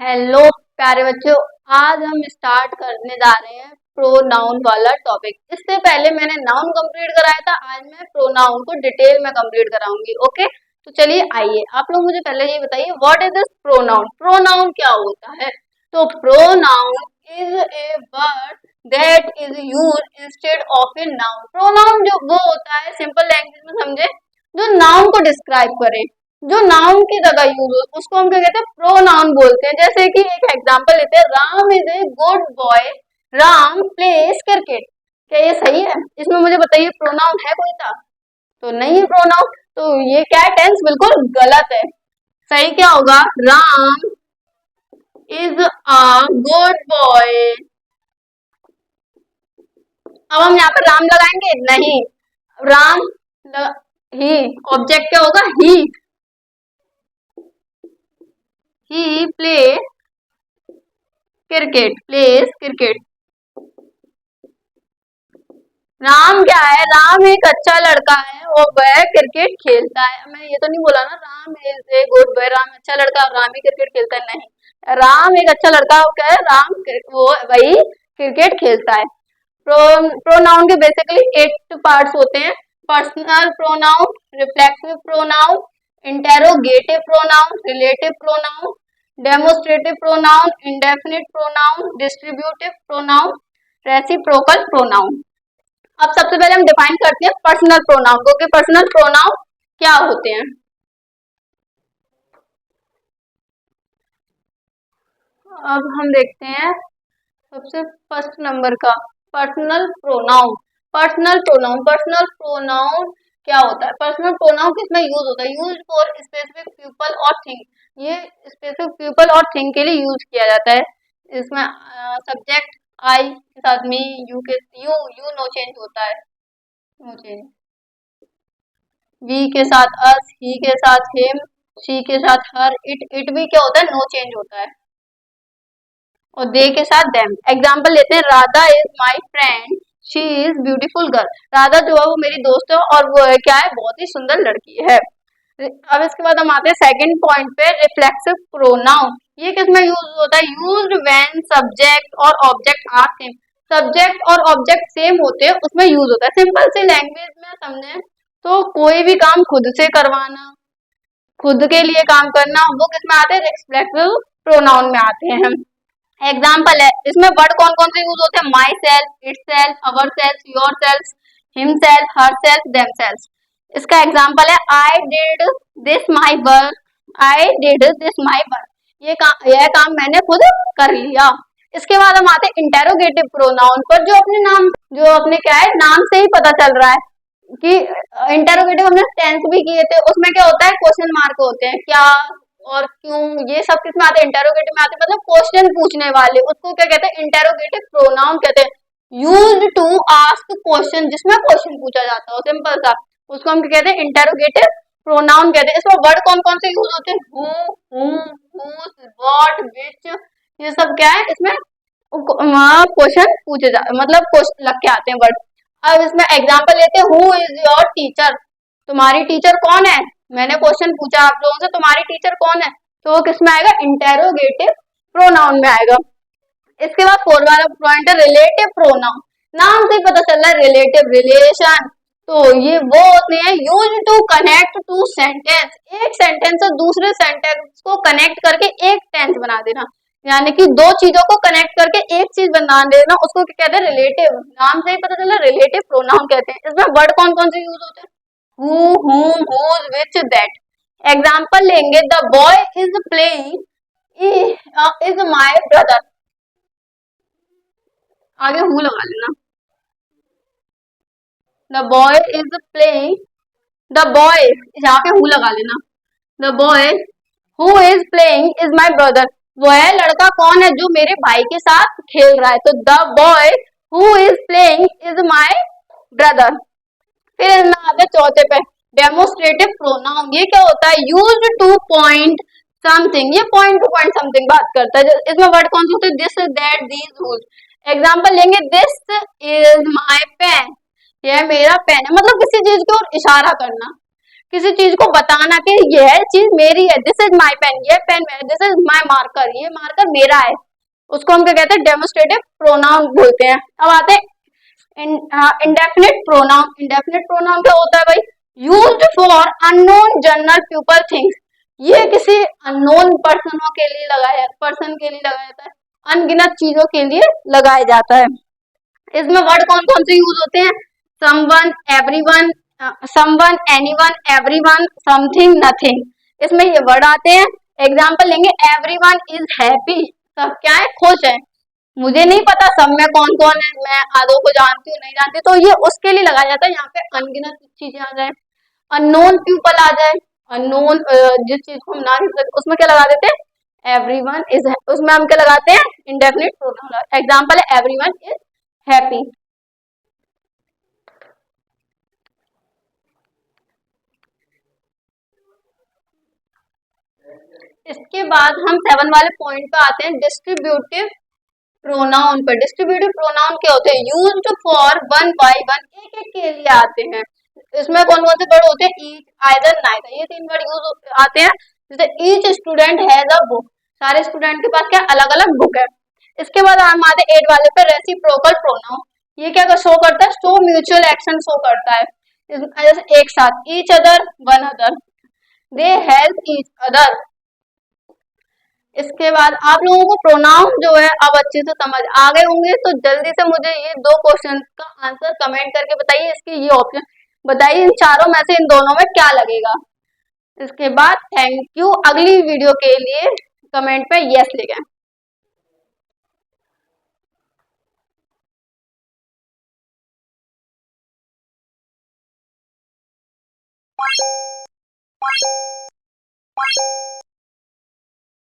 Hello प्यारे बच्चों। आज हम स्टार्ट करने जा रहे हैं प्रोनाउन वाला टॉपिक। इससे पहले मैंने नाउन कंप्लीट कराया था, आज मैं प्रोनाउन को डिटेल में कंप्लीट कराऊंगी। ओके, तो चलिए आइए आप लोग मुझे पहले ये बताइए what is this pronoun. Pronoun क्या होता है? तो pronoun is a word that is used instead of a noun. Pronoun जो वो होता है, सिंपल लैंग्वेज में समझे, जो नाउन को डिस्क्राइब करे, जो नाउन की जगह यूज हो, उसको हम क्या कहते हैं? प्रोनाउन बोलते हैं। जैसे कि एक एग्जांपल लेते हैं, Ram is a good boy, Ram place cricket. क्या ये सही है? इसमें मुझे बताइए प्रोनाउन है कोई सा? तो नहीं है प्रोनाउन। तो ये क्या है? टेंस बिल्कुल गलत है। सही क्या होगा? Ram is a good boy. अब हम यहाँ पर राम लगाएंगे? नहीं, राम ही, ऑब्जेक्ट क्या होगा? He play cricket, plays cricket. Ram क्या है? राम एक अच्छा लड़का है और वह क्रिकेट खेलता है। मैं ये तो नहीं बोला ना Ram is a good boy, Ram अच्छा लड़का है और राम ही क्रिकेट खेलता है। नहीं, राम एक अच्छा लड़का है, क्या है? राम वो वही क्रिकेट खेलता है। प्रोनाउन के बेसिकली 8 पार्ट्स होते हैं। Personal pronoun, reflexive pronoun, interrogative pronoun, relative pronoun, demonstrative pronoun, indefinite pronoun, distributive pronoun, reciprocal pronoun. अब सबसे पहले हम डिफाइन करते हैं पर्सनल प्रोनाउन को कि पर्सनल प्रोनाउन क्या होते हैं। अब हम देखते हैं सबसे फर्स्ट नंबर का personal pronoun. Personal pronoun, personal pronoun क्या होता है? पर्सनल प्रोनाउन किसमें यूज होता है? यूज फॉर स्पेसिफिक पीपल और थिंग। ये स्पेसिफिक पीपल और थिंग के लिए यूज किया जाता है। इसमें सब्जेक्ट आई के साथ मी, यू के यू नो चेंज होता है, नो चेंज। वी के साथ अस, ही के साथ हिम, शी के साथ हर, इट भी क्या होता है? नो चेंज होता है। और दे के साथ देम। एग्जाम्पल लेते हैं, Radha is my friend, she is beautiful girl. Radha जो है वो मेरी दोस्त है और वो है क्या है? बहुत ही सुंदर लड़की है। अब इसके बाद हम आते हैं सेकंड पॉइंट पे, रिफ्लेक्सिव प्रोनाउन। ये किसमें यूज होता है? यूज्ड व्हेन सब्जेक्ट और ऑब्जेक्ट आर सेम। सब्जेक्ट और ऑब्जेक्ट सेम होते हैं उसमें यूज होता है। सिंपल सी लैंग्वेज में समझें तो कोई भी काम खुद से करवाना, खुद के लिए काम करना, वो किसमें आते हैं? रिफ्लेक्सिव प्रोनाउन में आते हैं। एग्जाम्पल है, इसमें वर्ड कौन कौन से यूज होते हैं? My self, it self, our self, your self, him self, her self, them self. इसका एग्जाम्पल है, I did this my work, I did this my work. यह काम मैंने खुद कर लिया। इसके बाद हम आते हैं इंटेरोगेटिव प्रोनाउन पर, जो अपने नाम, जो अपने क्या है, नाम से ही पता चल रहा है कि इंटेरोगेटिव हमने टेंस भी किए थे, उसमें क्या होता है? क्वेश्चन मार्क होते हैं, क्या और क्यों, ये सब किसमें आते हैं? इंटेरोगेटिव में आते हैं। मतलब क्वेश्चन पूछने वाले, उसको क्या कहते हैं? इंटेरोगेटिव प्रोनाउन कहते हैं। यूज्ड टू आस्क क्वेश्चन, जिसमें क्वेश्चन पूछा जाता हो, सिंपल सा, उसको हम क्या कहते हैं? इंटेरोगेटिव प्रोनाउन कहते हैं। इसमें वर्ड कौन कौन से यूज होते हैं? हु, हुम, हुज, व्हाट, व्हिच, ये सब क्या है? इसमें क्वेश्चन पूछे जा, मतलब क्वेश्चन लग के आते हैं वर्ड। अब इसमें एग्जाम्पल लेते हैं, हु इज योर टीचर। तुम्हारी टीचर कौन है? मैंने क्वेश्चन पूछा आप लोगों से, तुम्हारी टीचर कौन है? तो वो किसमें आएगा? इंटेरोगेटिव प्रोनाउन में आएगा। इसके बाद फोर वाला पॉइंट है रिलेटिव प्रोनाउन। नाम से ही पता चल रहा है, रिलेटिव, रिलेशन। तो ये वो होते हैं use to connect to sentence. एक सेंटेंस से दूसरे सेंटेंस को कनेक्ट करके एक टेंस बना देना, यानी कि दो चीजों को कनेक्ट करके एक चीज बना देना, उसको क्या कहते हैं? रिलेटिव। नाम से ही पता चला, रिलेटिव प्रोनाउन कहते हैं। इसमें वर्ड कौन कौन से यूज होते हैं? Who, whom, whose, which, that। Example लेंगे, the boy is playing is my brother. आगे हु लगा लेना। The boy is playing, the boy यहाँ पे हु लगा लेना। The boy who is playing is my brother. वह लड़का कौन है जो मेरे भाई के साथ खेल रहा है? तो the boy who is playing is my brother. फिर इसमें आते हैं चौथे पे, डेमोस्ट्रेटिव प्रोनाउन। ये क्या होता है? Used to point something. ये पॉइंट टू पॉइंट समथिंग बात करता है। इसमें वर्ड कौन से होते हैं? This, that, these, whose. Example लेंगे, दिस इज माई पेन, यह मेरा पेन है। मतलब किसी चीज की ओर इशारा करना, किसी चीज को बताना कि यह चीज मेरी है, दिस इज माई पेन, ये पेन है, दिस इज माई मार्कर, ये मार्कर मेरा है, उसको हम क्या कहते हैं, डेमोस्ट्रेटिव प्रोनाउन बोलते हैं। अब आते हैं इंडेफिनिट प्रोनाउन। इंडेफिनिट प्रोनाउन क्या होता है भाई, used for unknown general people things, ये किसी अननोन पर्सनों के लिए लगाया, पर्सन के लिए लगाया जाता है, अनगिनत चीजों के लिए लगाया जाता है। इसमें वर्ड कौन कौन से यूज होते हैं, someone, everyone, someone, anyone, everyone, something, nothing, इसमें ये वर्ड आते हैं। एग्जांपल लेंगे, एवरीवन इज हैप्पी, सब क्या है, खुश है। मुझे नहीं पता सब में कौन कौन है, मैं आधो को जानती हूँ नहीं जानती, तो ये उसके लिए लगाया जाता है। यहाँ पे अनगिनत चीजें आ जाए, अननोन पीपल आ जाए, अननोन जिस चीज को हम ना उसमें क्या लगा देते हैं, एवरीवन इज, उसमें हम क्या लगाते हैं, इंडेफिनिट प्रोनाउन। एग्जांपल है एवरीवन इज हैप्पी। इसके बाद हम 7 वाले पॉइंट पे आते हैं, डिस्ट्रीब्यूटिव प्रोनाउन पर। डिस्ट्रीब्यूटिव प्रोनाउन क्या होते हैं, used for one by one, एक एक के लिए आते हैं। इसमें कौन कौन से वर्ड होते हैं, ईच, आइदर, नाइदर, ये 3 वर्ड यूज आते हैं। जैसे each student has a book, सारे स्टूडेंट के पास क्या अलग अलग बुक है। इसके बाद हम आते हैं 8 वाले पे, रेसिप्रोकल प्रोनाउन। ये क्या शो करता है, शो म्यूचुअल एक्शन शो करता है, जैसे एक साथ, each other, one other, they help each other. इसके बाद आप लोगों को प्रोनाउन जो है अब अच्छे से समझ आ गए होंगे, तो जल्दी से मुझे ये 2 क्वेश्चन का आंसर कमेंट करके बताइए, इसके ये ऑप्शन बताइए, इन चारों में से इन दोनों में क्या लगेगा। इसके बाद थैंक यू, अगली वीडियो के लिए कमेंट पे यस लिखें।